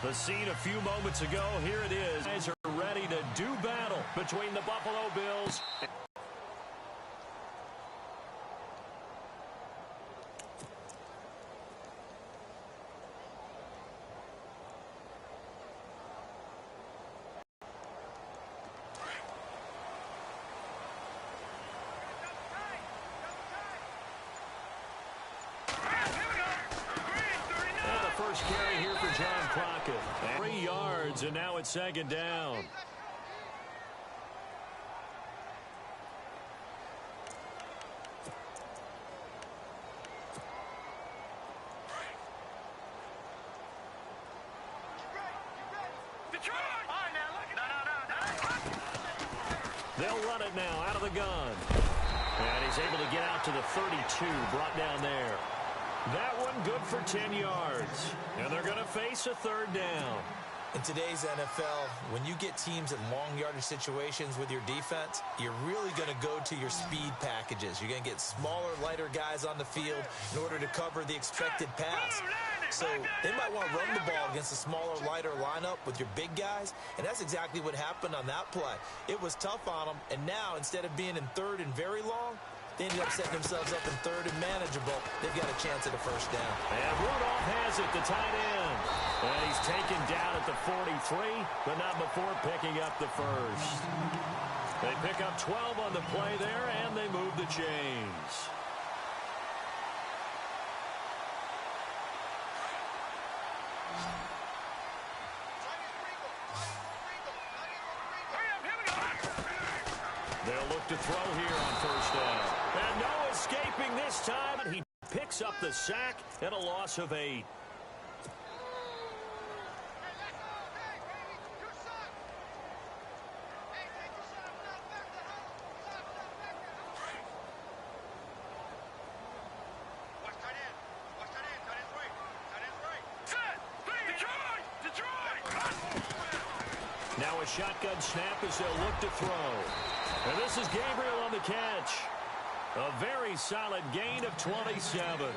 The scene a few moments ago, here it is. Guys are ready to do battle between the Buffalo Bills. First carry here for John Crockett. 3 yards, and now it's second down. They'll run it now out of the gun. And he's able to get out to the 32, brought down there. That one good for 10 yards. And they're going to face a third down. In today's NFL, when you get teams in long yardage situations with your defense, you're really going to go to your speed packages. You're going to get smaller, lighter guys on the field in order to cover the expected pass. So they might want to run the ball against a smaller, lighter lineup with your big guys, and that's exactly what happened on that play. It was tough on them, and now instead of being in third and very long, they ended up setting themselves up in third and manageable. They've got a chance at a first down. And Rudolph has it, the tight end. And he's taken down at the 43, but not before picking up the first. They pick up 12 on the play there, and they move the chains. They'll look to throw here on first down. And no escaping this time. He picks up the sack and a loss of 8. Now a shotgun snap as they'll look to throw. And this is Gabriel on the catch. A very solid gain of 27.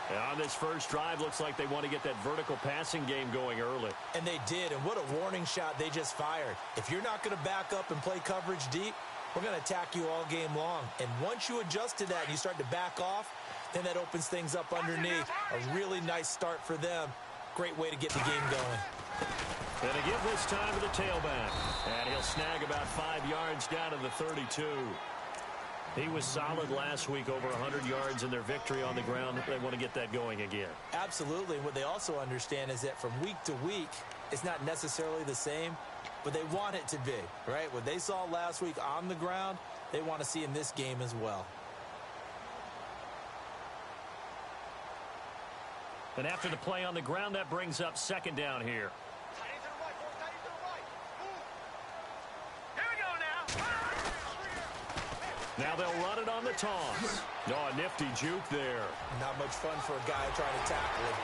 And on this first drive, looks like they want to get that vertical passing game going early. And they did, and what a warning shot they just fired. If you're not going to back up and play coverage deep, we're going to attack you all game long. And once you adjust to that and you start to back off, then that opens things up underneath. A really nice start for them. Great way to get the game going. And to give this time to the tailback. And he'll snag about 5 yards down to the 32. He was solid last week, over 100 yards in their victory on the ground. They want to get that going again. Absolutely. And what they also understand is that from week to week, it's not necessarily the same, but they want it to be, right? What they saw last week on the ground, they want to see in this game as well. And after the play on the ground, that brings up second down here. Now they'll run it on the toss. Oh, a nifty juke there. Not much fun for a guy trying to tackle it.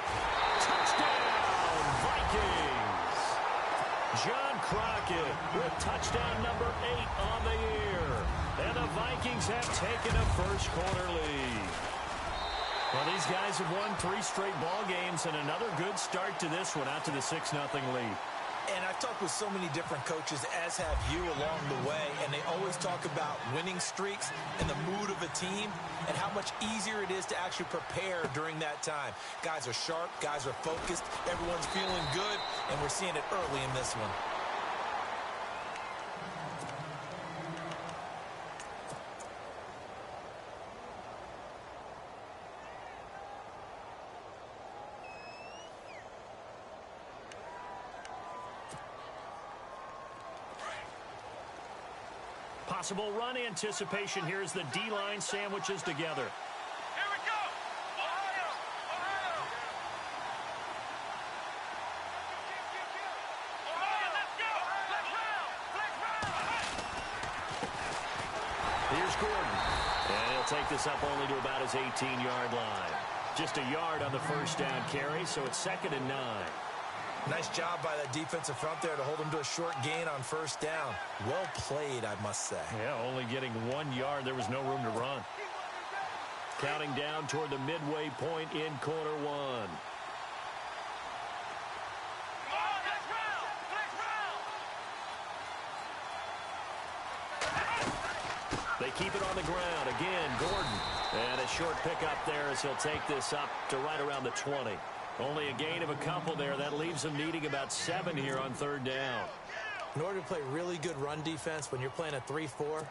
Touchdown, Vikings! John Crockett with touchdown number 8 on the year. And the Vikings have taken a first quarter lead. Well, these guys have won 3 straight ball games and another good start to this one, out to the 6-0 lead. And I've talked with so many different coaches, as have you, along the way, and they always talk about winning streaks and the mood of a team and how much easier it is to actually prepare during that time. Guys are sharp, guys are focused, everyone's feeling good, and we're seeing it early in this one. Possible run anticipation here as the D-line sandwiches together. Here we go! Ohio! Ohio! Ohio, let's go! Let's round! Here's Gordon. And he'll take this up only to about his 18-yard line. Just a yard on the first down carry, so it's 2nd and 9. Nice job by that defensive front there to hold him to a short gain on first down. Well played, I must say. Yeah, only getting 1 yard. There was no room to run. Counting down toward the midway point in quarter one. keep it on the ground. Again, Gordon. And a short pickup there as he'll take this up to right around the 20. Only a gain of a couple there. That leaves them needing about 7 here on third down. In order to play really good run defense when you're playing a 3-4,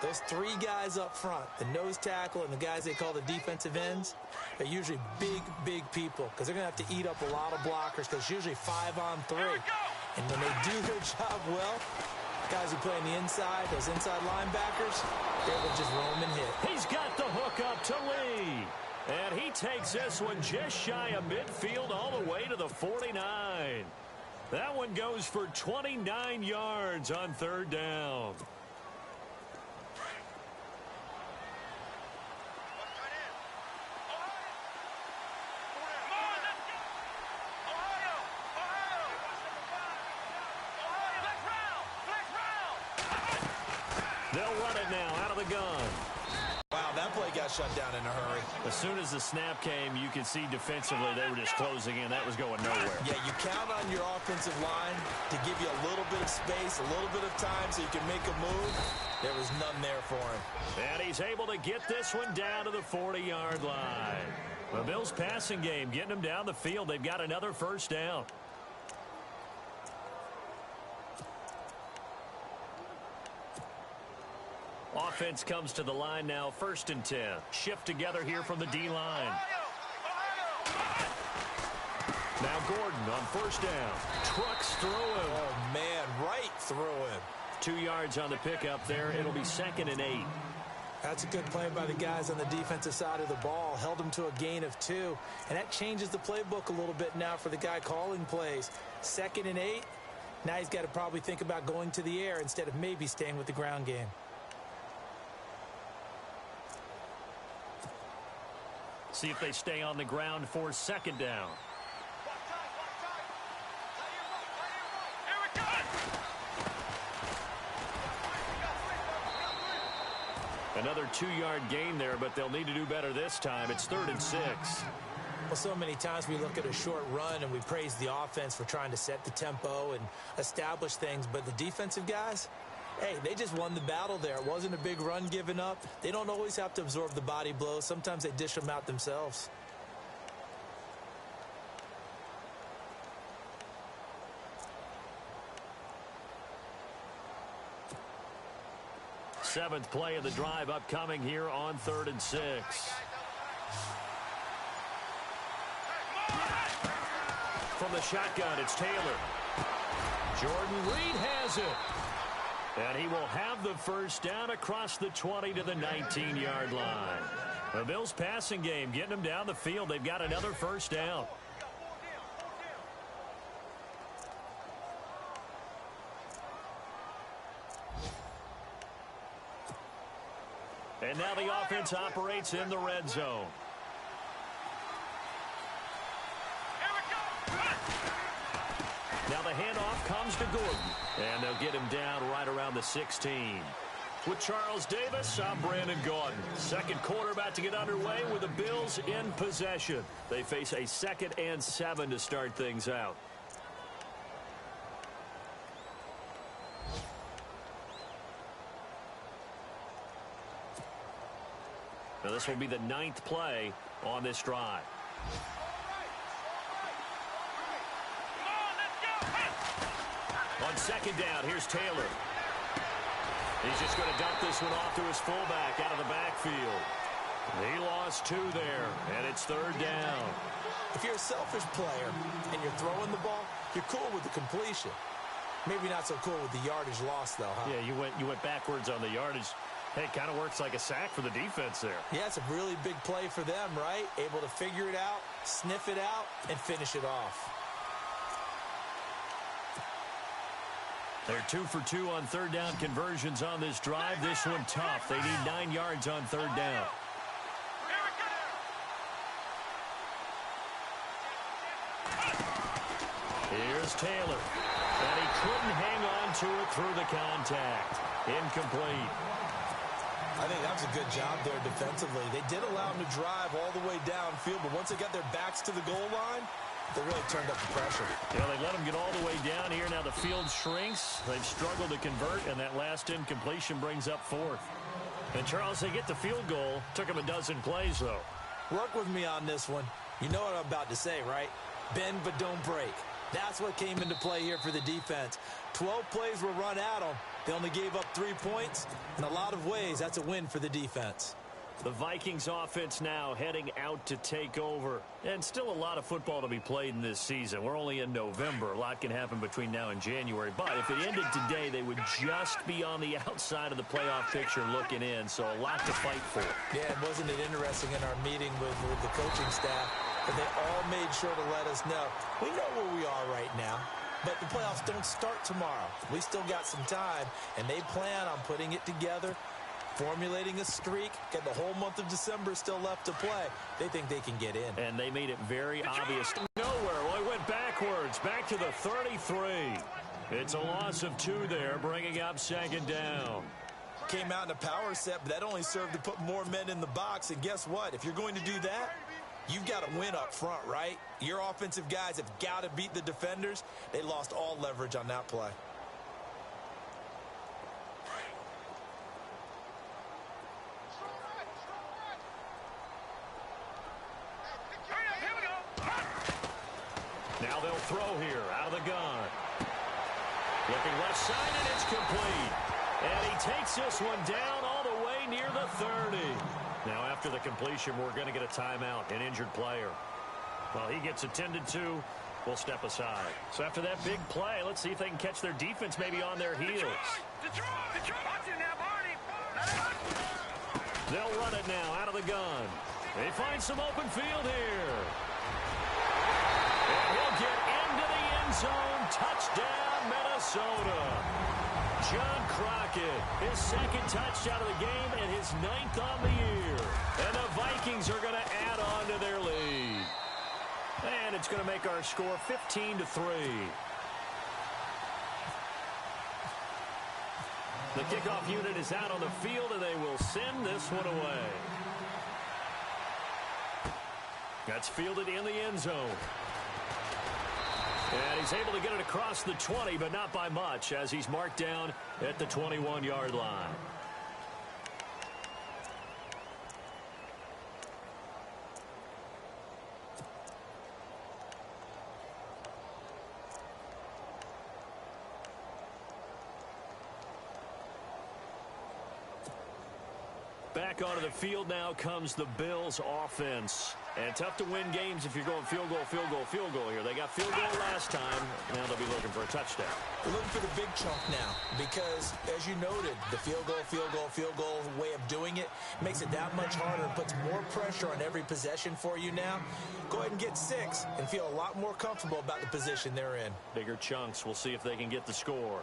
those 3 guys up front, the nose tackle and the guys they call the defensive ends, are usually big people because they're going to have to eat up a lot of blockers because it's usually 5 on 3. And when they do their job well, guys who play on the inside, those inside linebackers, they're able to just roam and hit. He's got the hook up to Lee. And he takes this one just shy of midfield all the way to the 49. That one goes for 29 yards on third down. They'll run it now out of the gun. Wow, that play got shut down in a hurry. As soon as the snap came, you could see defensively they were just closing in. That was going nowhere. Yeah, you count on your offensive line to give you a little bit of space, a little bit of time so you can make a move. There was none there for him. And he's able to get this one down to the 40-yard line. The Bills' passing game getting them down the field. They've got another first down. Offense comes to the line now, 1st and 10. Shift together here from the D-line. Now Gordon on first down. Trucks through him. Oh, man, right through him. 2 yards on the pickup there. It'll be 2nd and 8. That's a good play by the guys on the defensive side of the ball. Held them to a gain of 2. And that changes the playbook a little bit now for the guy calling plays. 2nd and 8. Now he's got to probably think about going to the air instead of maybe staying with the ground game. See if they stay on the ground for 2nd down. Another 2-yard gain there, but they'll need to do better this time. It's 3rd and 6. Well, so many times we look at a short run and we praise the offense for trying to set the tempo and establish things, but the defensive guys, hey, they just won the battle there. It wasn't a big run given up. They don't always have to absorb the body blows. Sometimes they dish them out themselves. Seventh play of the drive upcoming here on 3rd and 6. From the shotgun, it's Taylor. Jordan Reed has it. And he will have the first down across the 20 to the 19-yard line. The Bills' passing game getting them down the field. They've got another first down. And now the offense operates in the red zone. Now the handoff comes to Gordon. And they'll get him down right around the 16. With Charles Davis, I'm Brandon Gaudin. Second quarter about to get underway with the Bills in possession. They face a 2nd and 7 to start things out. Now this will be the 9th play on this drive. On 2nd down, here's Taylor. He's just going to dump this one off to his fullback out of the backfield. He lost 2 there, and it's 3rd down. If you're a selfish player and you're throwing the ball, you're cool with the completion. Maybe not so cool with the yardage loss, though, huh? Yeah, you went backwards on the yardage. Hey, it kind of works like a sack for the defense there. Yeah, it's a really big play for them, right? Able to figure it out, sniff it out, and finish it off. They're 2 for 2 on 3rd down conversions on this drive. This one tough. They need 9 yards on 3rd down. Here's Taylor. And he couldn't hang on to it through the contact. Incomplete. I think that was a good job there defensively. They did allow him to drive all the way downfield, but once they got their backs to the goal line, they really turned up the pressure. Yeah, they let them get all the way down here. Now the field shrinks. They've struggled to convert, and that last incompletion brings up 4th. And, Charles, they get the field goal. Took them a dozen plays, though. Work with me on this one. You know what I'm about to say, right? Bend but don't break. That's what came into play here for the defense. 12 plays were run at them. They only gave up 3 points. In a lot of ways, that's a win for the defense. The Vikings offense now heading out to take over. And still a lot of football to be played in this season. We're only in November. A lot can happen between now and January. But if it ended today, they would just be on the outside of the playoff picture looking in. So a lot to fight for. Yeah, and wasn't it interesting in our meeting with the coaching staff that they all made sure to let us know. We know where we are right now. But the playoffs don't start tomorrow. We still got some time. And they plan on putting it together, formulating a streak, get the whole month of December still left to play. They think they can get in. And they made it very obvious. Nowhere. Well, he went backwards, back to the 33. It's a loss of 2 there, bringing up 2nd down. Came out in a power set, but that only served to put more men in the box. And guess what? If you're going to do that, you've got to win up front, right? Your offensive guys have got to beat the defenders. They lost all leverage on that play. Now they'll throw here out of the gun. Looking left side, and it's complete. And he takes this one down all the way near the 30. Now after the completion, we're going to get a timeout, an injured player. While he gets attended to, we'll step aside. So after that big play, let's see if they can catch their defense maybe on their heels. They'll run it now out of the gun. They find some open field here. And he'll get into the end zone. Touchdown, Minnesota. John Crockett, his 2nd touchdown of the game and his 9th on the year. And the Vikings are going to add on to their lead. And it's going to make our score 15-3. The kickoff unit is out on the field, and they will send this one away. That's fielded in the end zone. And he's able to get it across the 20, but not by much, as he's marked down at the 21-yard line. Back onto the field now comes the Bills offense. And tough to win games if you're going field goal, field goal, field goal here. They got field goal last time. Now they'll be looking for a touchdown. We're looking for the big chunk now because, as you noted, the field goal way of doing it makes it that much harder and puts more pressure on every possession for you now. Go ahead and get 6 and feel a lot more comfortable about the position they're in. Bigger chunks. We'll see if they can get the score.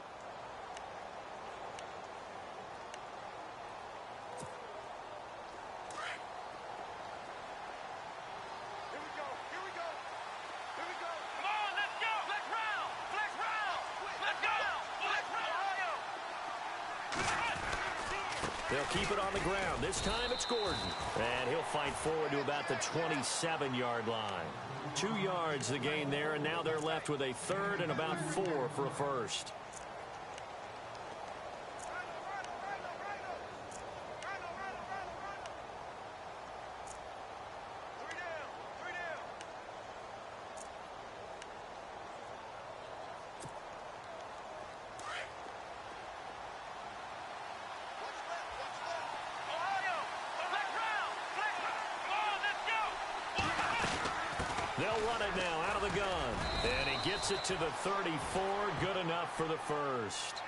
They'll keep it on the ground. This time it's Gordon. And he'll fight forward to about the 27-yard line. 2 yards the gain there, and now they're left with a 3rd and about 4 for a first. They'll run it now out of the gun. And he gets it to the 34. Good enough for the first.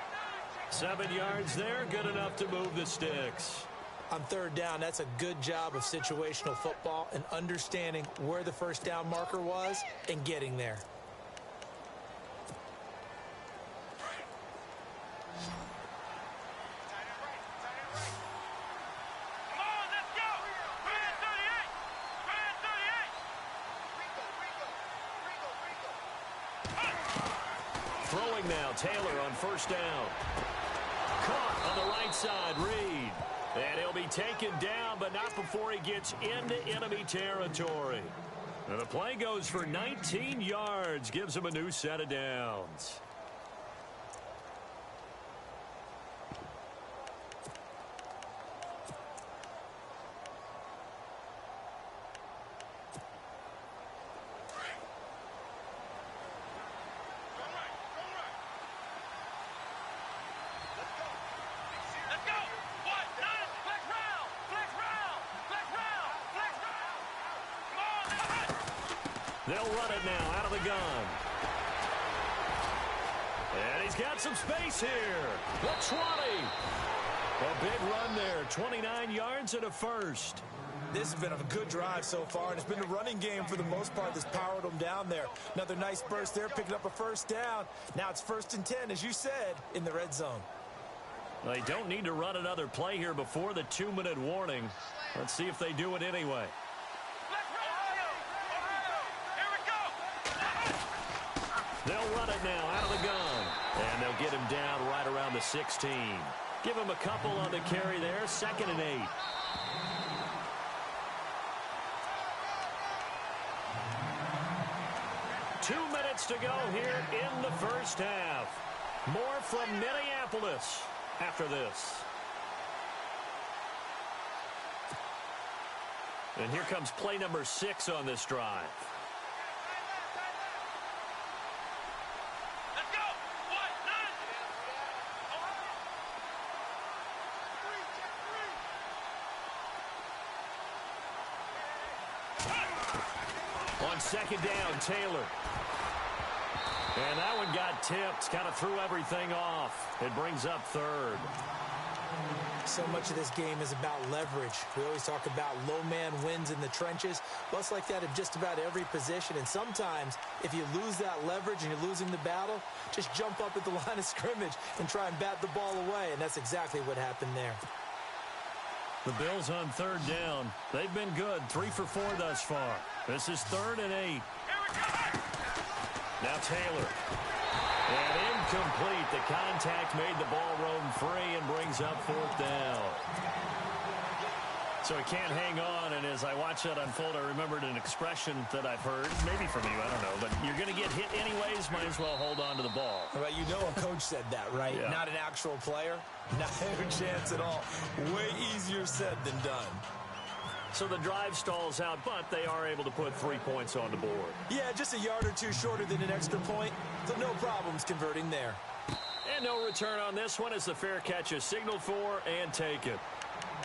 7 yards there. Good enough to move the sticks. On 3rd down, that's a good job of situational football and understanding where the first down marker was and getting there. Throwing now, Taylor on first down. Caught on the right side, Reed. And he'll be taken down, but not before he gets into enemy territory. And the play goes for 19 yards, gives him a new set of downs. They'll run it now out of the gun. And he's got some space here. The 20. A big run there. 29 yards and a first. This has been a good drive so far, and it's been a running game for the most part that's powered them down there. Another nice burst there, picking up a first down. Now it's 1st and 10, as you said, in the red zone. They don't need to run another play here before the 2-minute warning. Let's see if they do it anyway. They'll run it now out of the gun. And they'll get him down right around the 16. Give him a couple on the carry there. 2nd and 8. Two minutes to go here in the first half. More from Minneapolis after this. And here comes play number 6 on this drive. Let's go. 1, 9. On 2nd down, Taylor. And that one got tipped, kind of threw everything off. It brings up 3rd. So much of this game is about leverage. We always talk about low man wins in the trenches. Well, it's like that in just about every position. And sometimes, if you lose that leverage and you're losing the battle, just jump up at the line of scrimmage and try and bat the ball away. And that's exactly what happened there. The Bills on 3rd down. They've been good, 3 for 4 thus far. This is 3rd and 8. Now Taylor. And incomplete. The contact made the ball roam free and brings up 4th down. So he can't hang on, and as I watch that unfold, I remembered an expression that I've heard, maybe from you, I don't know, but you're going to get hit anyways, might as well hold on to the ball. Right, you know a coach said that, right? Yeah. Not an actual player. Not a chance at all. Way easier said than done. So the drive stalls out, but they are able to put 3 points on the board. Yeah, just a yard or two shorter than an extra point, so no problems converting there. And no return on this one as the fair catch is signaled for and taken.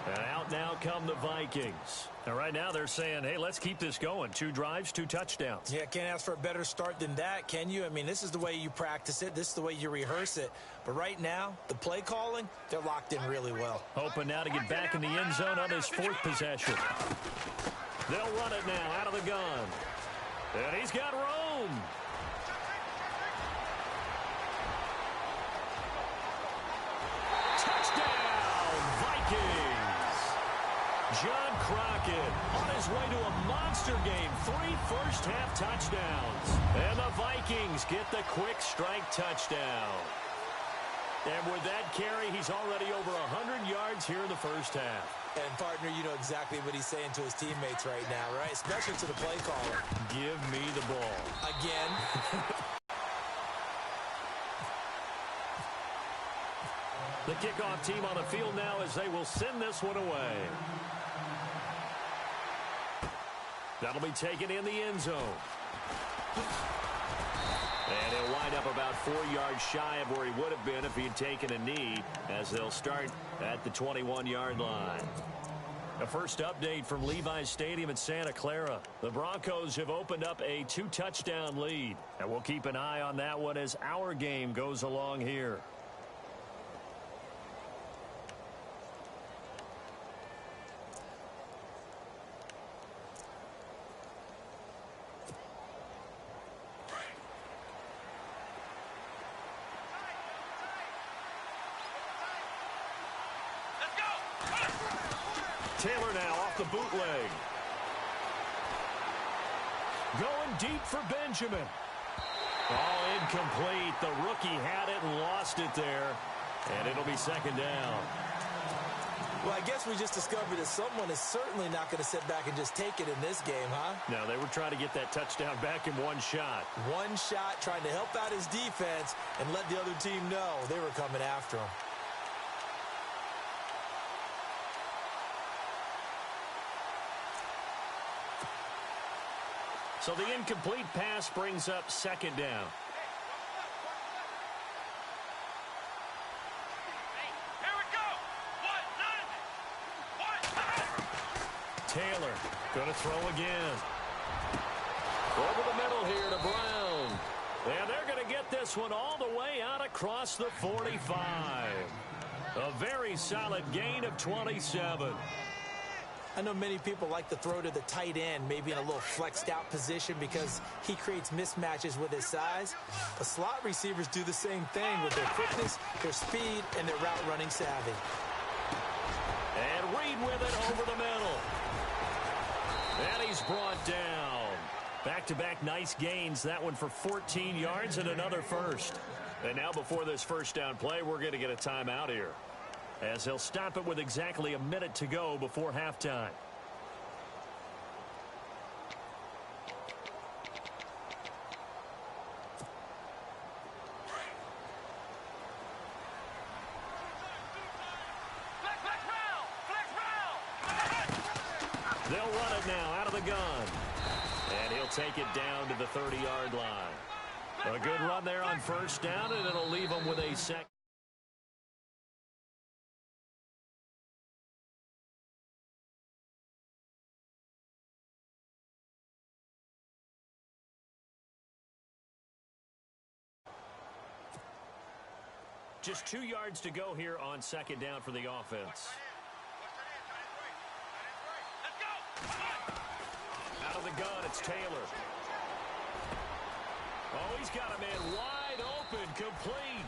And out now come the Vikings. And right now they're saying, hey, let's keep this going. 2 drives, 2 touchdowns. Yeah, can't ask for a better start than that, can you? I mean, this is the way you practice it. This is the way you rehearse it. But right now, the play calling, they're locked in really well. Hoping now to get back in the end zone on his 4th possession. They'll run it now out of the gun. And he's got room. Touchdown, Vikings. John Crockett on his way to a monster game. 3 first-half touchdowns. And the Vikings get the quick strike touchdown. And with that carry, he's already over 100 yards here in the first half. And, partner, you know exactly what he's saying to his teammates right now, right? Especially to the play caller. Give me the ball. Again. The kickoff team on the field now as they will send this one away. That'll be taken in the end zone. And he'll wind up about 4 yards shy of where he would have been if he had taken a knee, as they'll start at the 21-yard line. A first update from Levi's Stadium in Santa Clara. The Broncos have opened up a 2-touchdown lead, and we'll keep an eye on that one as our game goes along here. Taylor now off the bootleg. Going deep for Benjamin. All incomplete. The rookie had it and lost it there. And it'll be 2nd down. Well, I guess we just discovered that someone is certainly not going to sit back and just take it in this game, huh? No, they were trying to get that touchdown back in one shot. One shot, trying to help out his defense and let the other team know they were coming after him. So the incomplete pass brings up 2nd down. Here we go. 1, 9. Taylor going to throw again. Over the middle here to Brown. And they're going to get this one all the way out across the 45. A very solid gain of 27. I know many people like to throw to the tight end, maybe in a little flexed out position because he creates mismatches with his size. But slot receivers do the same thing with their quickness, their speed, and their route running savvy. And Reed with it over the middle. And he's brought down. Back-to-back nice gains. That one for 14 yards and another first. And now before this first down play, we're going to get a timeout here, as they'll stop it with exactly a minute to go before halftime. They'll run it now out of the gun. And he'll take it down to the 30-yard line. A good run there on first down, and it'll leave him with a second. Just 2 yards to go here on second down for the offense. Out of the gun, it's Taylor. Oh, he's got a man wide open, complete.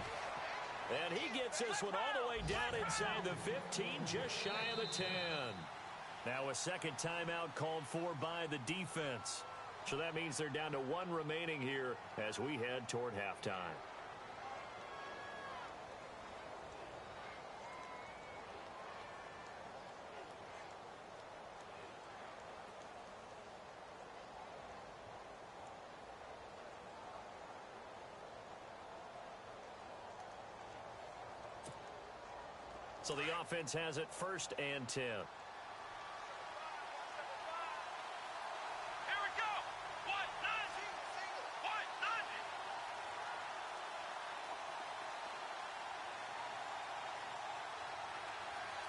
And he gets this one all the way down inside the 15, just shy of the 10. Now a second timeout called for by the defense. So that means they're down to 1 remaining here as we head toward halftime. So the offense has it 1st and 10. Here we go. 190. 190.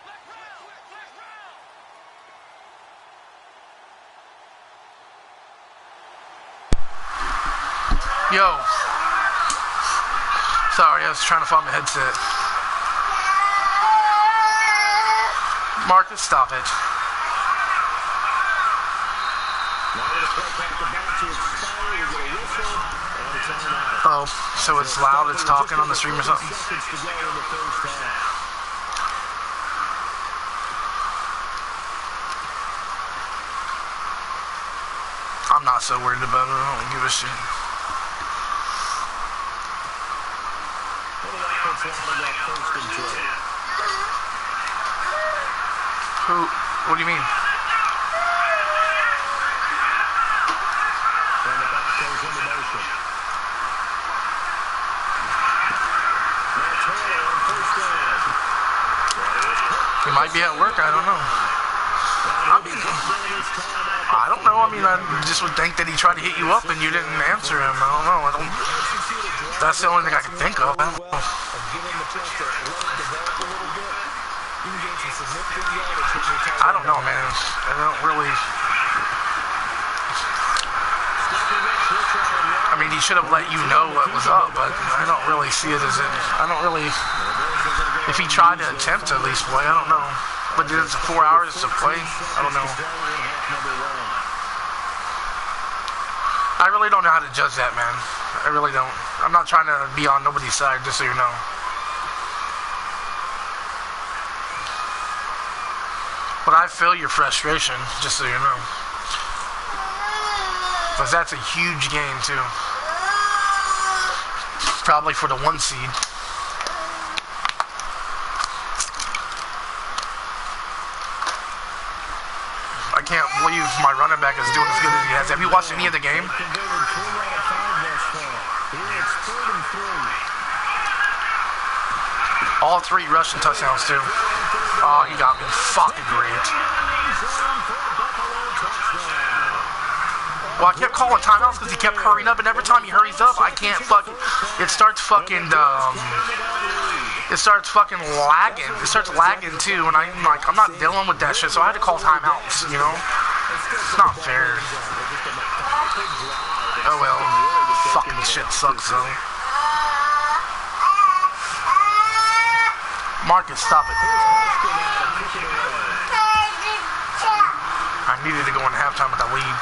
Flex round. Yo. Sorry, I was trying to find my headset. Marcus, stop it. Oh, so it's loud, it's talking on the stream or something? I'm not so worried about it, I don't give a shit. Who? What do you mean? And the back goes into motion. Now Taylor on first down. He might be at work, I don't know. I don't know. I mean, I just would think that he tried to hit you up and you didn't answer him. I don't know. That's the only thing I can think of. I don't know, man. I don't really. I mean, he should have let you know what was up, but I don't really see it as I don't really. If he tried to attempt to at least play, I don't know. But it's 4 hours to play. I don't know. I really don't know how to judge that, man. I really don't. I'm not trying to be on nobody's side, just so you know. But I feel your frustration, just so you know. Because that's a huge game, too. Probably for the 1 seed. I can't believe my running back is doing as good as he has. Have you watched any of the game? All 3 rushing touchdowns, too. Oh, he got me fucking great. Well, I kept calling timeouts because he kept hurrying up, and every time he hurries up, I can't fucking. It starts fucking lagging. It starts lagging too, and I'm like, I'm not dealing with that shit, so I had to call timeouts. You know, it's not fair. Oh well. Fucking shit sucks though. Marcus, stop it. I needed to go in halftime with that lead.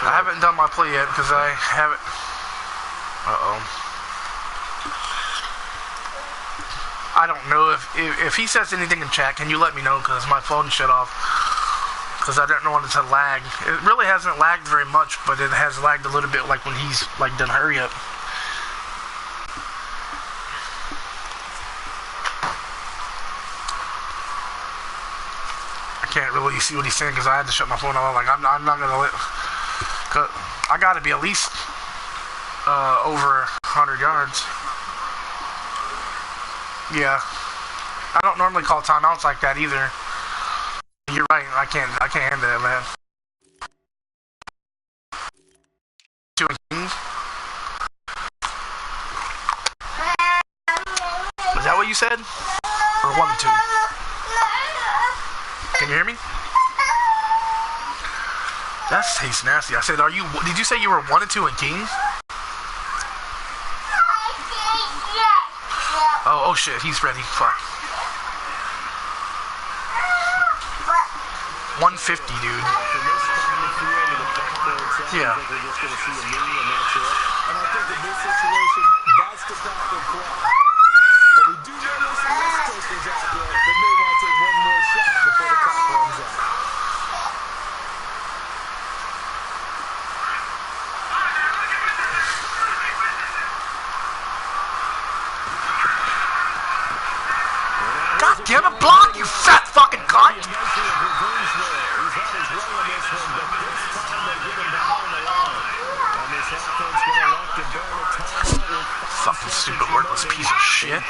I haven't done my play yet because I haven't. I don't know if he says anything in chat. Can you let me know? Because my phone shut off. Because I don't want it to lag. It really hasn't lagged very much, but it has lagged a little bit, like when he's like done hurry up. I can't really see what he's saying because I had to shut my phone off. Like I'm not gonna let. Cause I got to be at least over 100 yards. Yeah, I don't normally call timeouts like that either. You're right. I can't handle that, man. Is that what you said? Or 1 and 2? Can you hear me? That tastes nasty. I said, did you say you were 1 and 2 in Kings? Oh shit, he's ready. Fuck. 150, dude. Yeah. And I think in this situation, that's the proper play. But we do know there's some risk takers out there that may want to take one more shot before the clock runs out. God damn it, block, you fat fucking cunt! Fucking stupid worthless piece of shit.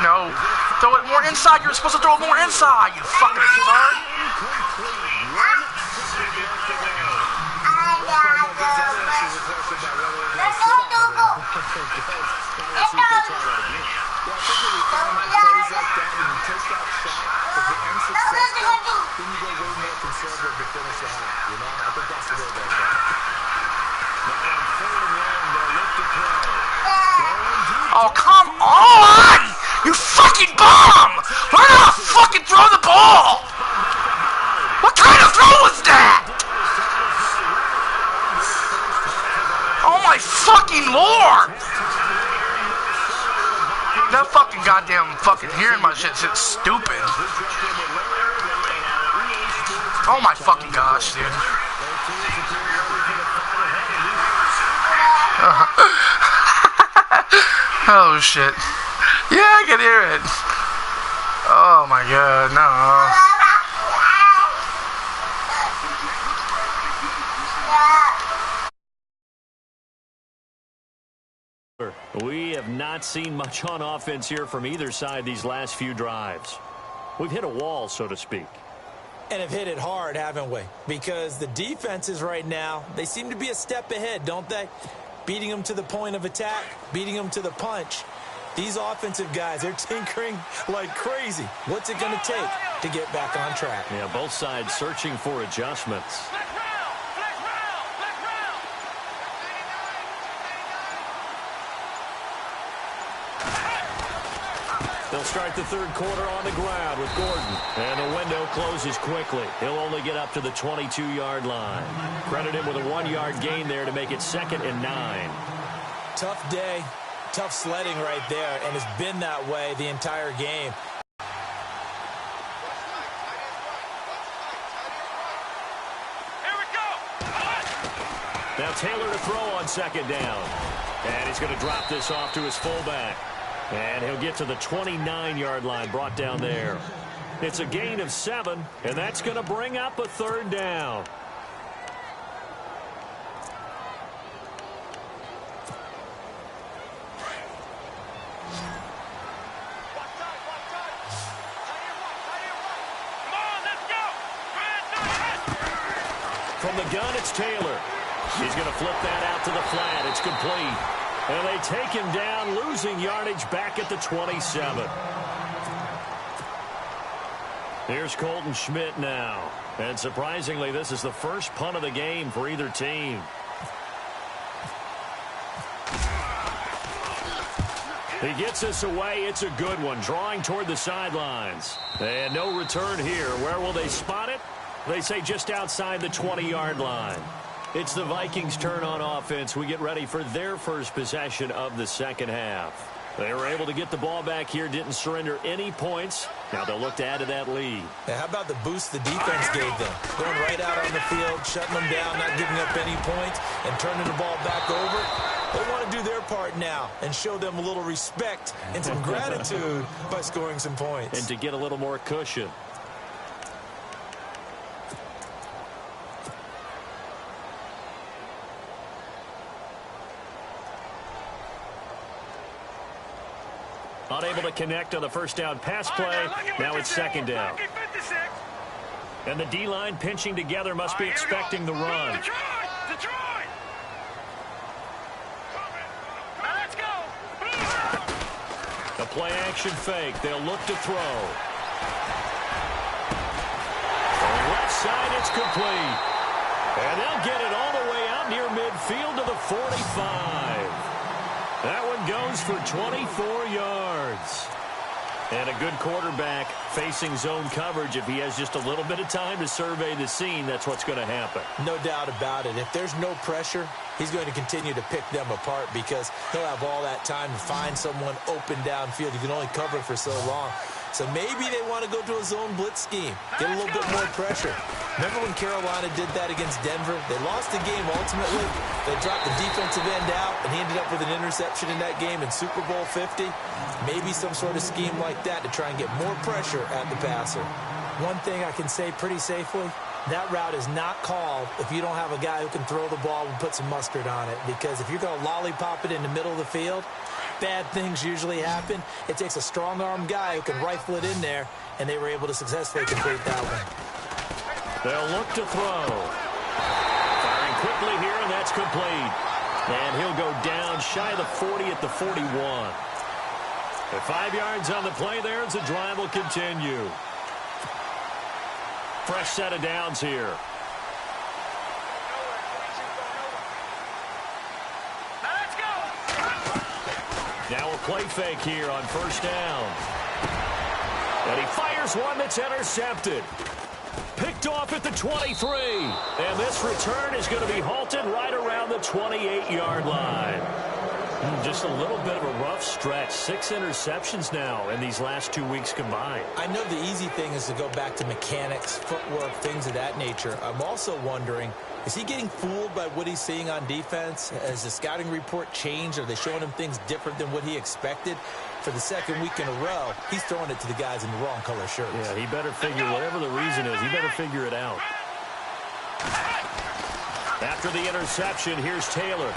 No. Throw it more inside. You're supposed to throw it more inside, you fucking retard. Oh, come on! You fucking bum! Learn how to fucking throw the ball! What kind of throw was that? Oh my fucking lord! That fucking goddamn fucking hearing my shit's stupid. Oh my fucking gosh, dude. Oh shit. Yeah, I can hear it. Oh my god, no. We have not seen much on offense here from either side these last few drives. We've hit a wall, so to speak. And have hit it hard, haven't we? Because the defenses right now, they seem to be a step ahead, don't they? Beating them to the point of attack, beating them to the punch. These offensive guys, they're tinkering like crazy. What's it going to take to get back on track? Yeah, both sides searching for adjustments. They'll start the third quarter on the ground with Gordon. And the window closes quickly. He'll only get up to the 22-yard line. Credit him with a 1-yard gain there to make it 2nd and 9. Tough day, tough sledding right there, and it's been that way the entire game. Here we go. Now Taylor to throw on 2nd down. And he's going to drop this off to his fullback. And he'll get to the 29-yard line, brought down there. It's a gain of 7, and that's going to bring up a 3rd down. Come on, let's go. From the gun, it's Taylor. He's going to flip that out to the flat. It's complete. And they take him down, losing yardage back at the 27. Here's Colton Schmidt now. And surprisingly, this is the first punt of the game for either team. He gets this away. It's a good one, drawing toward the sidelines. And no return here. Where will they spot it? They say just outside the 20-yard line. It's the Vikings' turn on offense. We get ready for their first possession of the second half. They were able to get the ball back here, didn't surrender any points. Now they'll look to add to that lead. Now, how about the boost the defense gave them? Going right out on the field, shutting them down, not giving up any points, and turning the ball back over. They want to do their part now and show them a little respect and some gratitude by scoring some points. And to get a little more cushion. Unable to connect on the first down pass play. Now it's second down. And the D-line pinching together must be expecting the run. Detroit! Let's go! The play action fake. They'll look to throw. On the left side, it's complete. And they'll get it all the way out near midfield to the 45. That one goes for 24 yards. And a good quarterback facing zone coverage. If he has just a little bit of time to survey the scene, that's what's going to happen. No doubt about it. If there's no pressure, he's going to continue to pick them apart because he'll have all that time to find someone open downfield. You can only cover for so long. So maybe they want to go to a zone blitz scheme, get a little bit more pressure. Remember when Carolina did that against Denver? They lost the game ultimately. They dropped the defensive end out, and he ended up with an interception in that game in Super Bowl 50. Maybe some sort of scheme like that to try and get more pressure at the passer. One thing I can say pretty safely, that route is not called if you don't have a guy who can throw the ball and put some mustard on it. Because if you're going to lollipop it in the middle of the field, bad things usually happen. It takes a strong-armed guy who can rifle it in there, and they were able to successfully complete that one. They'll look to throw. Firing quickly here, and that's complete. And he'll go down shy of the 40 at the 41. At 5 yards on the play there, as the drive will continue. Fresh set of downs here. Let's go! Now a play fake here on first down. And he fires one that's intercepted. Picked off at the 23. And this return is going to be halted right around the 28-yard line. Just a little bit of a rough stretch. 6 interceptions now in these last 2 weeks combined. I know the easy thing is to go back to mechanics, footwork, things of that nature. I'm also wondering, is he getting fooled by what he's seeing on defense? Has the scouting report changed? Are they showing him things different than what he expected? For the second week in a row, he's throwing it to the guys in the wrong color shirts. Yeah, he better figure, whatever the reason is, he better figure it out. After the interception, here's Taylor.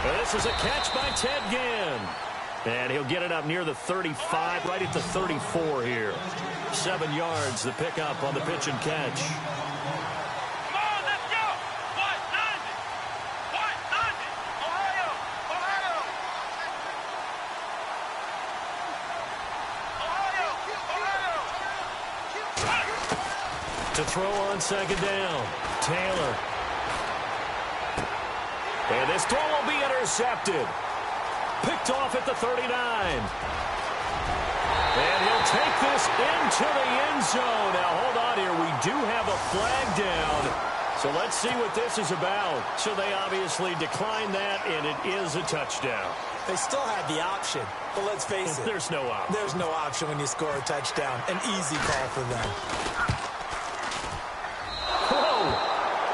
And this is a catch by Ted Ginn. And he'll get it up near the 35, right at the 34 here. 7 yards, the pickup on the pitch and catch. Come on, let's go! 1-0! 1-0! Ohio! Ohio! Ohio! Ohio! To throw on second down, Taylor. And this throw will be intercepted. Picked off at the 39. And he'll take this into the end zone. Now, hold on here. We do have a flag down. So let's see what this is about. So they obviously declined that, and it is a touchdown. They still had the option, but let's face it. There's no option. There's no option when you score a touchdown. An easy call for them. Whoa!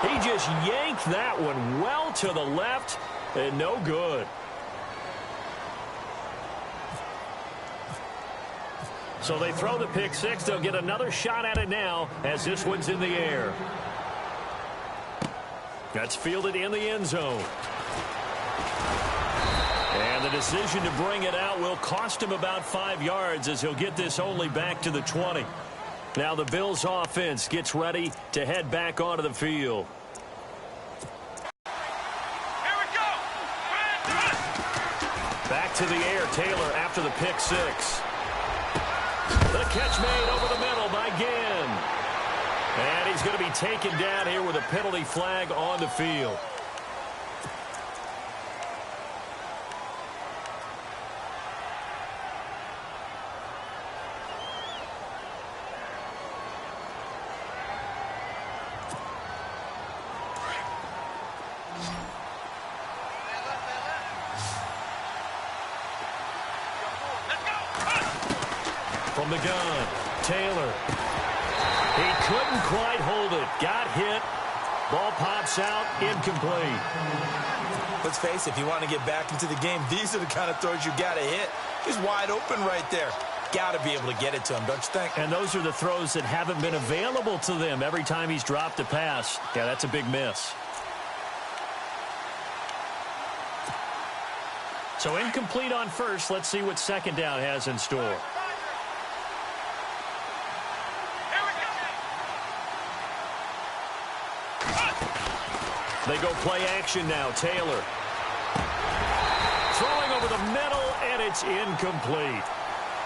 He just yanked that one well to the left, and no good. So they throw the pick six. They'll get another shot at it now as this one's in the air. That's fielded in the end zone. And the decision to bring it out will cost him about 5 yards as he'll get this only back to the 20. Now the Bills offense gets ready to head back onto the field. Back to the air, Taylor after the pick six. The catch made over the middle by Ginn. And he's going to be taken down here with a penalty flag on the field. From the gun, Taylor. He couldn't quite hold it. Got hit. Ball pops out, incomplete. Let's face it, if you want to get back into the game, these are the kind of throws you got to hit. He's wide open right there. Got to be able to get it to him, don't you think? And those are the throws that haven't been available to them every time he's dropped a pass. Yeah, that's a big miss. So incomplete on first. Let's see what second down has in store. They go play action now. Taylor throwing over the middle, and it's incomplete.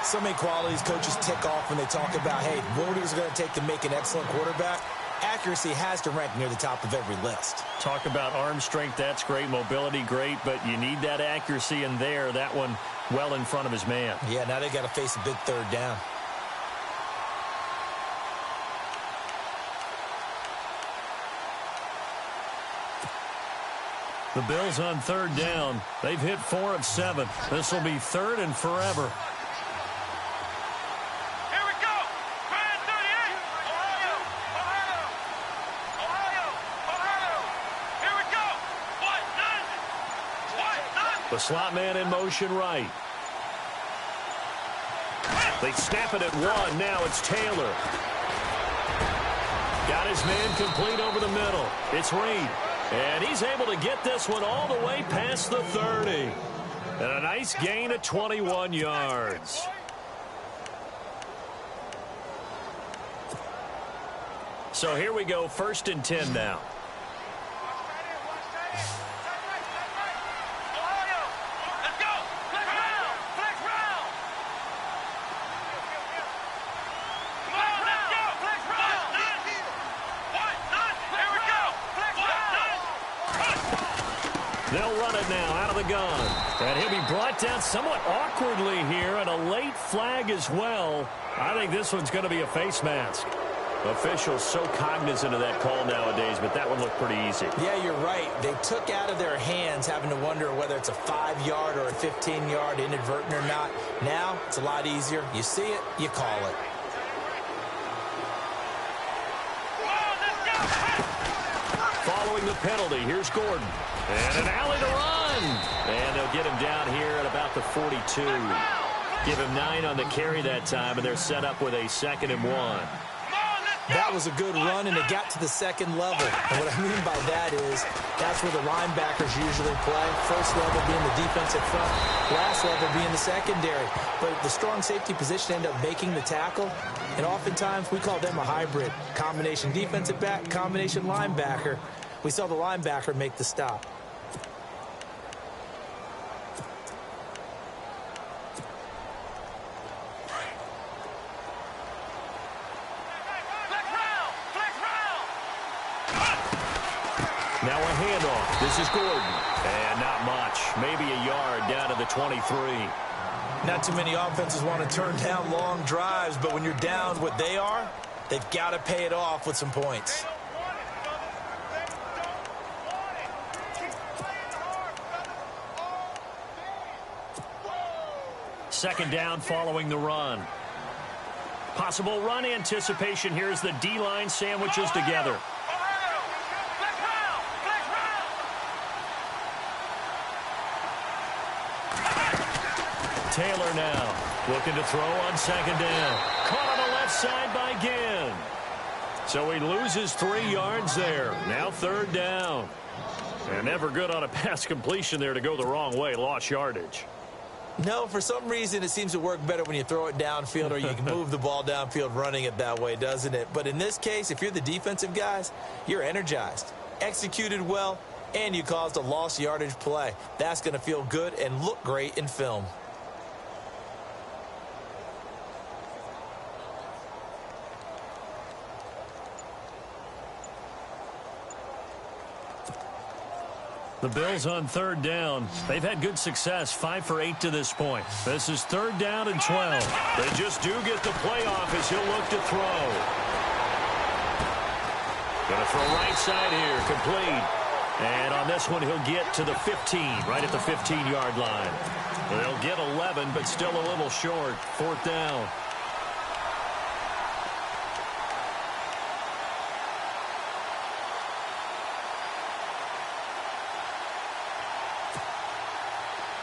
So many qualities coaches tick off when they talk about, hey, what is it going to take to make an excellent quarterback? Accuracy has to rank near the top of every list. Talk about arm strength, that's great. Mobility, great, but you need that accuracy in there. That one well in front of his man. Yeah, now they got to face a big third down. The Bills on third down. They've hit 4 of 7. This will be third and forever. Here we go. Man 38. Ohio. Here we go. What? The slot man in motion right. They snap it at 1. Now it's Taylor. Got his man complete over the middle. It's Reed. And he's able to get this one all the way past the 30. And a nice gain of 21 yards. So here we go, 1st and 10 now. They'll run it now out of the gun. And he'll be brought down somewhat awkwardly here, and a late flag as well. I think this one's going to be a face mask. Officials so cognizant of that call nowadays, but that one looked pretty easy. Yeah, you're right. They took out of their hands having to wonder whether it's a 5-yard or a 15-yard inadvertent or not. Now, it's a lot easier. You see it, you call it. Following the penalty, here's Gordon. And an alley to run. And they'll get him down here at about the 42. Give him 9 on the carry that time, and they're set up with a 2nd and 1. That was a good run, and it got to the second level. And what I mean by that is that's where the linebackers usually play. First level being the defensive front, last level being the secondary. But the strong safety position ended up making the tackle, and oftentimes we call them a hybrid. Combination defensive back, combination linebacker. We saw the linebacker make the stop. Now a handoff. This is Gordon. And not much. Maybe a yard down to the 23. Not too many offenses want to turn down long drives, but when you're down what they are, they've got to pay it off with some points. Second down following the run. Possible run anticipation. Here's the D-line sandwiches together. Taylor now looking to throw on second down. Caught on the left side by Ginn. So he loses 3 yards there. Now third down. And never good on a pass completion there to go the wrong way. Lost yardage. No, for some reason it seems to work better when you throw it downfield or you can move the ball downfield running it that way, doesn't it? But in this case, if you're the defensive guys, you're energized. Executed well, and you caused a lost yardage play. That's going to feel good and look great in film. The Bills on third down. They've had good success, 5 for 8 to this point. This is third down and 12. They just do get the playoff as he'll look to throw. Going to throw right side here, complete. And on this one, he'll get to the 15, right at the 15-yard line. They'll get 11, but still a little short. Fourth down.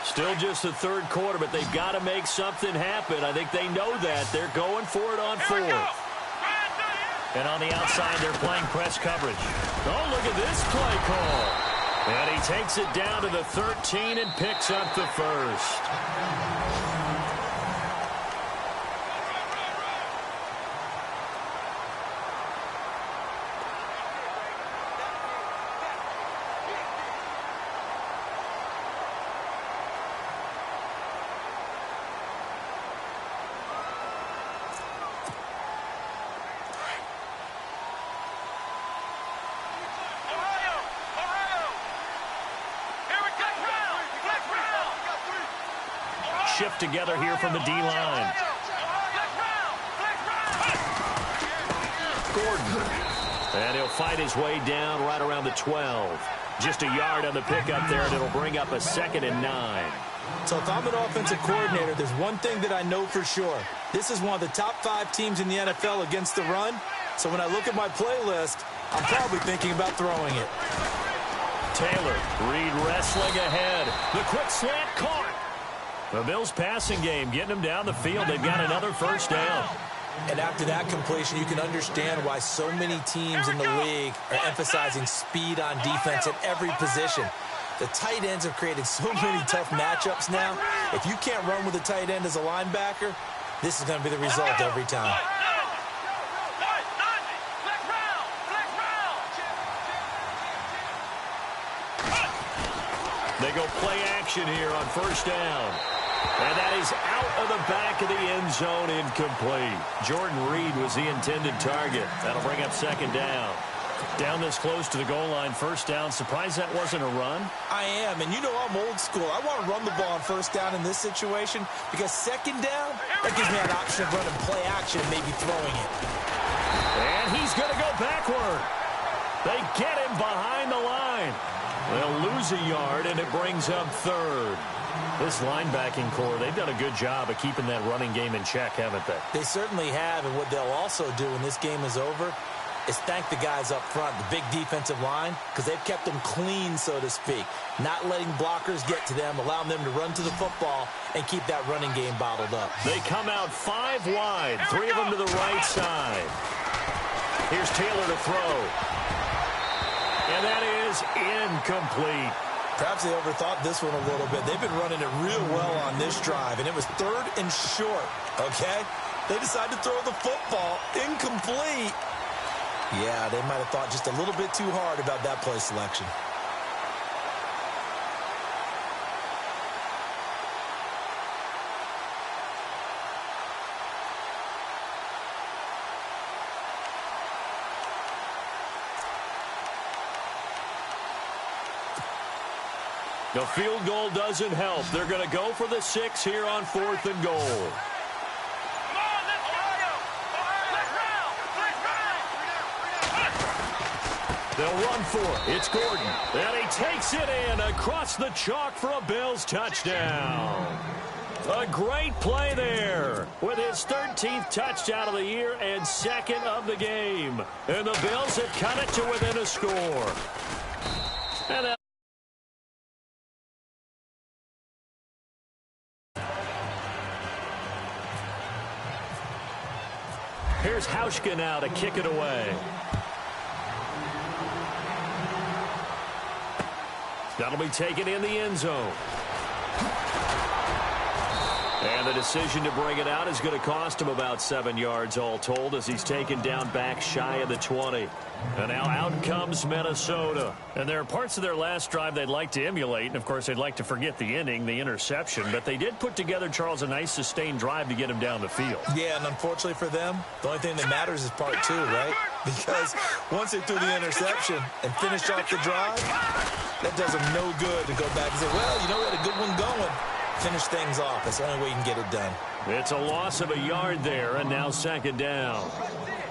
Still just the third quarter, but they've got to make something happen. I think they know that. They're going for it on fourth. And on the outside, they're playing press coverage. Oh, look at this play call. And he takes it down to the 13 and picks up the first. Shift together here from the D-line. Gordon. And he'll fight his way down right around the 12. Just a yard on the pickup there, and it'll bring up a 2nd and 9. So if I'm an offensive coordinator, there's one thing that I know for sure. This is one of the top 5 teams in the NFL against the run. So when I look at my playlist, I'm probably thinking about throwing it. Taylor, Reed wrestling ahead. The quick slant caught. The Bills' passing game getting them down the field. They've got another first down. And after that completion, you can understand why so many teams in the league are emphasizing speed on defense at every position. The tight ends have created so many tough matchups now. If you can't run with a tight end as a linebacker, this is going to be the result every time. They go play action here on first down. And that is out of the back of the end zone, incomplete. Jordan Reed was the intended target. That'll bring up 2nd down. Down this close to the goal line, first down. Surprised that wasn't a run? I am, and you know I'm old school. I want to run the ball on first down in this situation because 2nd down, that gives me an option of running play action and maybe throwing it. And he's going to go backward. They get him behind the line. They'll lose a yard, and it brings up 3rd. This linebacking core, they've done a good job of keeping that running game in check, haven't they? They certainly have, and what they'll also do when this game is over is thank the guys up front, the big defensive line, because they've kept them clean, so to speak. Not letting blockers get to them, allowing them to run to the football and keep that running game bottled up. They come out 5 wide, 3 of them to the right side. Here's Taylor to throw. And that is incomplete. Perhaps they overthought this one a little bit. They've been running it real well on this drive, and it was 3rd and short, okay? They decided to throw the football incomplete. Yeah, they might have thought just a little bit too hard about that play selection. The field goal doesn't help. They're going to go for the 6 here on 4th and goal. They'll run for it. It's Gordon. And he takes it in across the chalk for a Bills touchdown. A great play there with his 13th touchdown of the year and 2nd of the game. And the Bills have cut it to within a score. And that here's Hauschka now to kick it away. That'll be taken in the end zone. And the decision to bring it out is going to cost him about 7 yards all told as he's taken down back shy of the 20. And now out comes Minnesota. And there are parts of their last drive they'd like to emulate. And, of course, they'd like to forget the inning, the interception. But they did put together, Charles, a nice sustained drive to get him down the field. Yeah, and unfortunately for them, the only thing that matters is part 2, right? Because once they threw the interception and finished off the drive, that does them no good to go back and say, well, you know, we had a good one going. Finish things off. That's the only way you can get it done. It's a loss of a yard there, and now second down.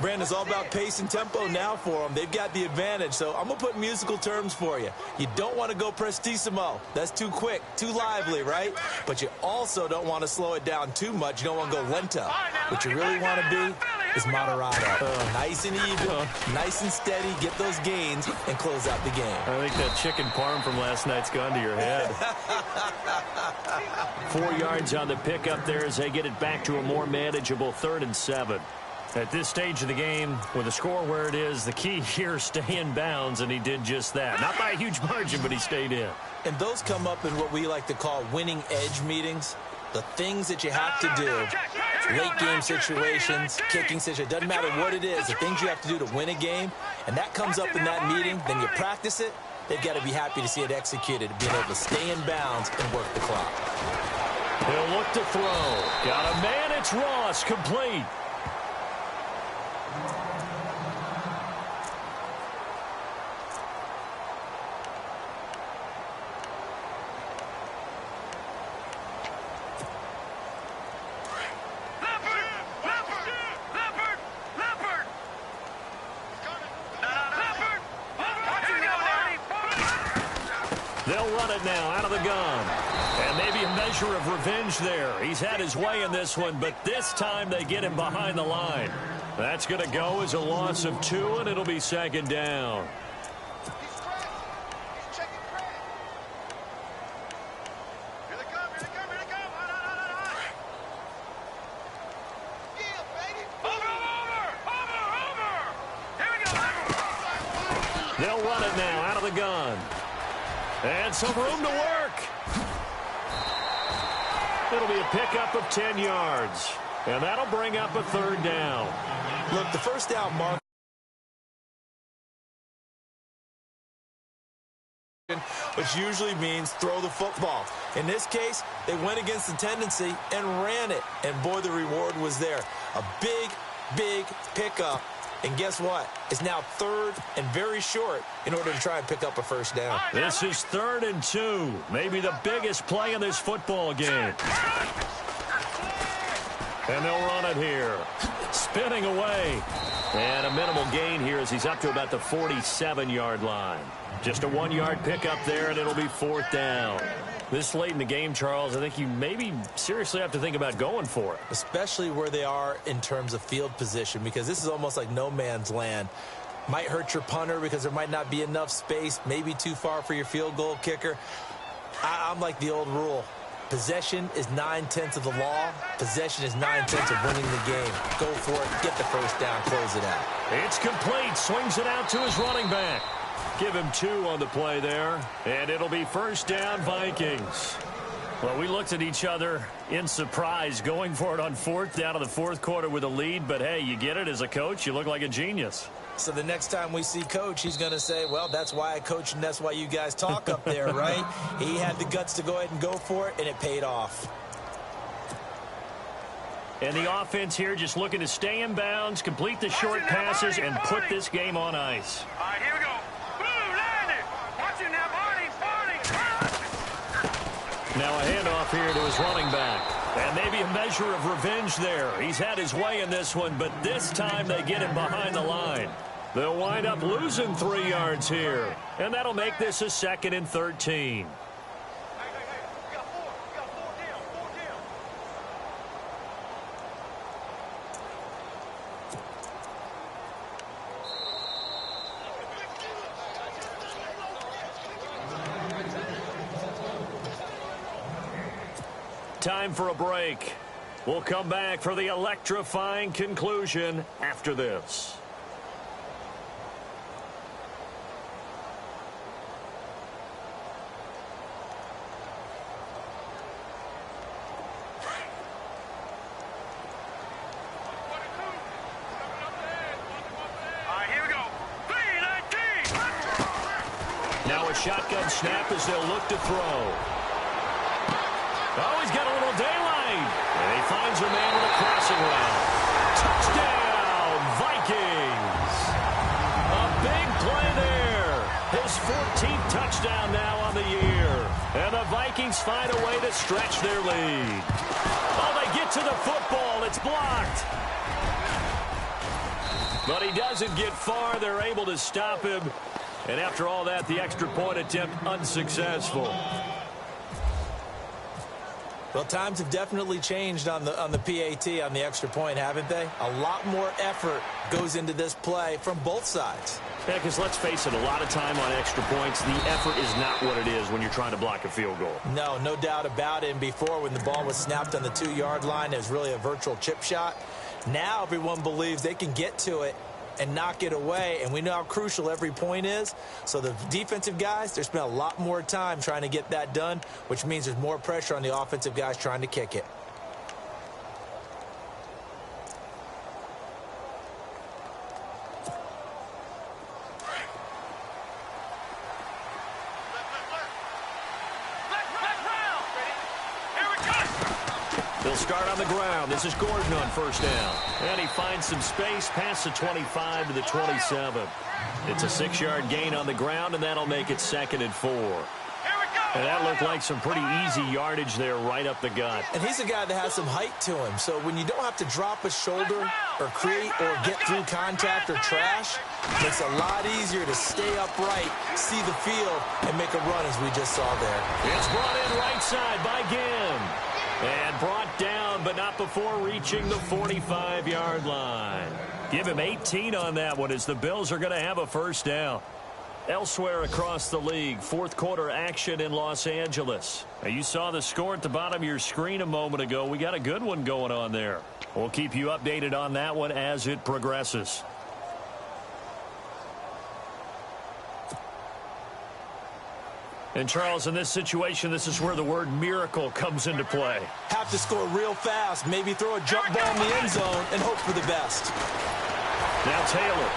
Brandon, it's all about pace and tempo now for them. They've got the advantage, so I'm going to put musical terms for you. You don't want to go prestissimo. That's too quick, too lively, right? But you also don't want to slow it down too much. You don't want to go lento. What you really want to be is moderato. Nice and even, nice and steady, get those gains, and close out the game. I think that chicken parm from last night's gone to your head. 4 yards on the pickup there as they get it back to a more manageable 3rd and 7. At this stage of the game, with the score where it is, the key here is stay in bounds, and he did just that. Not by a huge margin, but he stayed in. And those come up in what we like to call winning edge meetings. The things that you have to do, late game situations, kicking situations, doesn't matter what it is, the things you have to do to win a game, and that comes up in that meeting, then you practice it, they've got to be happy to see it executed, being able to stay in bounds and work the clock. He'll look to throw. Got a man, it's Ross, complete. They'll run it now out of the gun. And maybe a measure of revenge there. He's had his way in this one, but this time they get him behind the line. That's going to go as a loss of 2, and it'll be second down. They'll run it now out of the gun. And some room to work. It'll be a pickup of 10 yards. And that'll bring up a 3rd down. Look, the first down mark, which usually means throw the football. In this case, they went against the tendency and ran it. And, boy, the reward was there. A big, big pickup. And guess what? It's now 3rd and very short in order to try and pick up a first down. This is 3rd and 2. Maybe the biggest play in this football game. And they'll run it here. Spinning away. And a minimal gain here as he's up to about the 47-yard line. Just a 1-yard pickup there, and it'll be 4th down. This late in the game, Charles, I think you maybe seriously have to think about going for it. Especially where they are in terms of field position, because this is almost like no man's land. Might hurt your punter because there might not be enough space, maybe too far for your field goal kicker. I'm like the old rule. Possession is 9/10 of the law. Possession is 9/10 of winning the game. Go for it. Get the first down. Close it out. It's complete. Swings it out to his running back. Give him 2 on the play there. And it'll be first down, Vikings. Well, we looked at each other in surprise going for it on 4th down in the 4th quarter with a lead. But, hey, you get it as a coach. You look like a genius. So the next time we see Coach, he's going to say, well, that's why I coach and that's why you guys talk up there, right? He had the guts to go ahead and go for it, and it paid off. And the offense here just looking to stay in bounds, complete the short passes, and put this game on ice. All right, here we go. Blue, landed. Watch it now, Barney. Now a handoff here to his running back. And maybe a measure of revenge there. He's had his way in this one, but this time they get him behind the line. They'll wind up losing 3 yards here. And that'll make this a 2nd and 13. Time for a break. We'll come back for the electrifying conclusion after this. a shotgun snap as they'll look to throw. Oh, he's got a little daylight. And he finds a man with a crossing route. Touchdown, Vikings. A big play there. His 14th touchdown now on the year. And the Vikings find a way to stretch their lead. Oh, they get to the football. It's blocked. But he doesn't get far. They're able to stop him. And after all that, the extra point attempt unsuccessful. Well, times have definitely changed on the PAT, on the extra point, haven't they? A lot more effort goes into this play from both sides. Yeah, because let's face it, a lot of time on extra points, the effort is not what it is when you're trying to block a field goal. No doubt about it. And before, when the ball was snapped on the 2-yard line, it was really a virtual chip shot. Now everyone believes they can get to it and knock it away, and we know how crucial every point is. So the defensive guys, they spent a lot more time trying to get that done, which means there's more pressure on the offensive guys trying to kick it. They'll start on the ground. This is Gordon on first down. And he finds some space past the 25 to the 27. It's a 6-yard gain on the ground, and that'll make it 2nd and 4. And that looked like some pretty easy yardage there right up the gut. And he's a guy that has some height to him. So when you don't have to drop a shoulder or create or get through contact or trash, it makes it a lot easier to stay upright, see the field, and make a run as we just saw there. It's brought in right side by Ginn. And brought down, but not before reaching the 45-yard line. Give him 18 on that one as the Bills are going to have a first down. Elsewhere across the league, fourth quarter action in Los Angeles. Now, you saw the score at the bottom of your screen a moment ago. We got a good one going on there. We'll keep you updated on that one as it progresses. And, Charles, in this situation, this is where the word miracle comes into play. Have to score real fast, maybe throw a jump ball in the end zone and hope for the best. Now Taylor.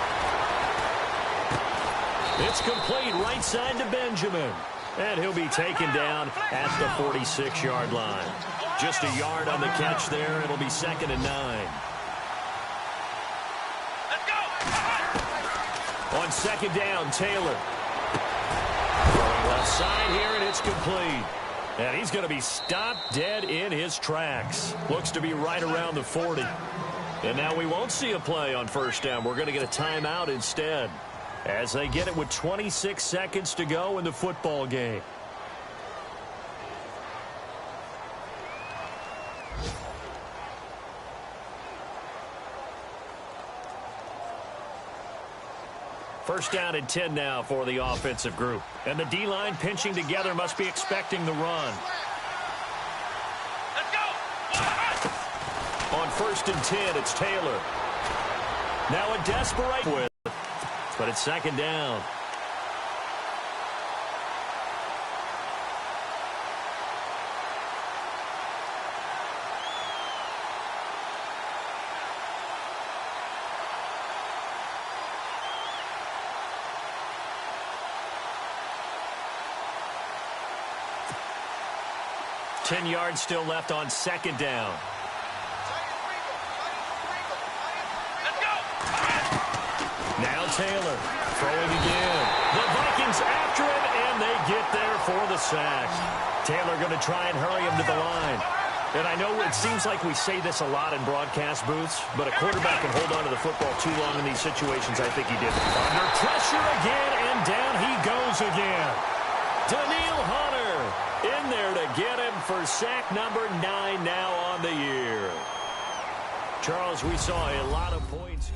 It's complete right side to Benjamin. And he'll be taken down at the 46-yard line. Just a yard on the catch there. It'll be 2nd and 9. Let's go! On 2nd down, Taylor. Throwing left side here, and it's complete. And he's going to be stopped dead in his tracks. Looks to be right around the 40. And now we won't see a play on first down. We're going to get a timeout instead, as they get it with 26 seconds to go in the football game. First down and 10 now for the offensive group. And the D-line pinching together must be expecting the run. Let's go! On 1st and 10, it's Taylor. Now a desperate with, but it's 2nd down. Ten yards still left on 2nd down. Let's go! Now Taylor throwing again. The Vikings after him, and they get there for the sack. Taylor going to try and hurry him to the line. And I know it seems like we say this a lot in broadcast booths, but a quarterback can hold on to the football too long in these situations. I think he did. Under pressure again, and down he goes again. Daniil Hunter in there to get him for sack number 9 now on the year. Charles, we saw a lot of points.